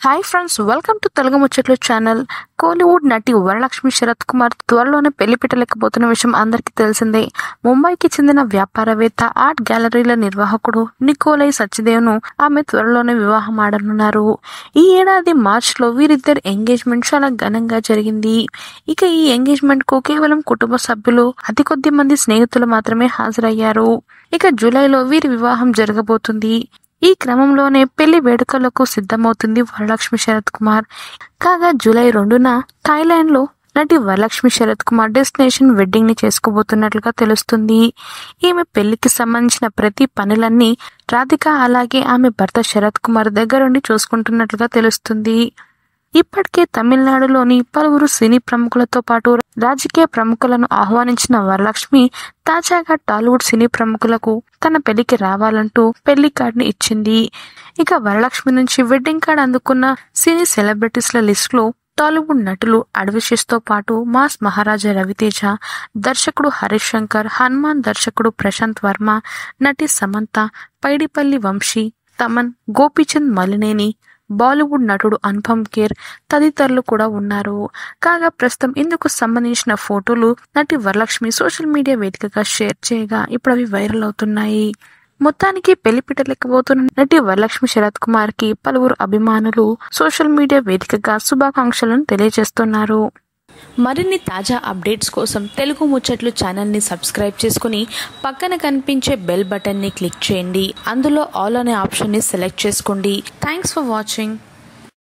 Hi friends, welcome to Telugu ముచ్చట్లు channel. Kollywood నటి వరలక్ష్మి శరత్ కుమార్ త్వరలోనే పెళ్లి పెట్టలేకపోతున్న విషయం అందరికీ తెలిసిందే. ముంబైకి చెందిన వ్యాపారవేత్త, ఆర్ట్ గ్యాలరీల నిర్వాహకుడు నికోలై సచ్దేవ్ను ఆమె త్వరలోనే వివాహం ఆడనున్నారు. ఈ ఏడాది మార్చిలో వీరిద్దరి ఎంగేజ్మెంట్ చాలా ఘనంగా జరిగింది. ఇక ఈ ఎంగేజ్మెంట్ కు కేవలం కుటుంబ సభ్యులు, అతి కొద్ది మంది స్నేహితులు మాత్రమే హాజరయ్యారు. ఇక జూలైలో వీరి వివాహం జరగబోతుంది. ఈ క్రమంలోనే పెళ్లి వేడుకలకు సిద్ధమవుతుంది వరలక్ష్మి శరత్ కుమార్. కాగా జూలై 2న థాయిలాండ్ లో నటి వరలక్ష్మి శరత్ కుమార్ డెస్టినేషన్ వెడ్డింగ్ ని చేసుకోబోతున్నట్లుగా తెలుస్తుంది. ఈమె పెళ్లికి సంబంధించిన ప్రతి పనులన్నీ రాధిక అలాగే ఆమె భర్త శరత్ కుమార్ దగ్గరుండి చూసుకుంటున్నట్లుగా తెలుస్తుంది. ఇప్పటికే తమిళనాడులోని పలువురు సినీ ప్రముఖులతో పాటు రాజకీయ ప్రముఖులను ఆహ్వానించిన వరలక్ష్మి తాజాగా టాలీవుడ్ సినీ ప్రముఖులకు తన పెళ్లికి రావాలంటూ పెళ్లి కార్డుని ఇచ్చింది. ఇక వరలక్ష్మి నుంచి వెడ్డింగ్ కార్డ్ అందుకున్న సినీ సెలబ్రిటీస్ల లిస్ట్ లో టాలీవుడ్ నటులు అడ్విషిస్ తో పాటు మాస్ మహారాజా రవితేజ, దర్శకుడు హరీష్ శంకర్, హనుమాన్ దర్శకుడు ప్రశాంత్ వర్మ, నటి సమంత, పైడిపల్లి వంశీ, తమన్, గోపీచంద్ మలినేని, బాలీవుడ్ నటుడు అనుపమ్ ఖేర్ తదితరులు కూడా ఉన్నారు. కాగా ప్రస్తుతం ఇందుకు సంబంధించిన ఫోటోలు నటి వరలక్ష్మి సోషల్ మీడియా వేదికగా షేర్ చేయగా ఇప్పుడు అవి వైరల్ అవుతున్నాయి. మొత్తానికి పెళ్లి పెట్టలేకపోతున్న నటి వరలక్ష్మి శరత్ కుమార్ కి పలువురు అభిమానులు సోషల్ మీడియా వేదికగా శుభాకాంక్షలను తెలియజేస్తున్నారు. మరిన్ని తాజా అప్డేట్స్ కోసం తెలుగు ముచ్చట్లు ఛానల్ని సబ్స్క్రైబ్ చేసుకుని పక్కన కనిపించే బెల్ బటన్ని క్లిక్ చేయండి. అందులో ఆల్ అనే ఆప్షన్ని సెలెక్ట్ చేసుకోండి. Thanks for watching.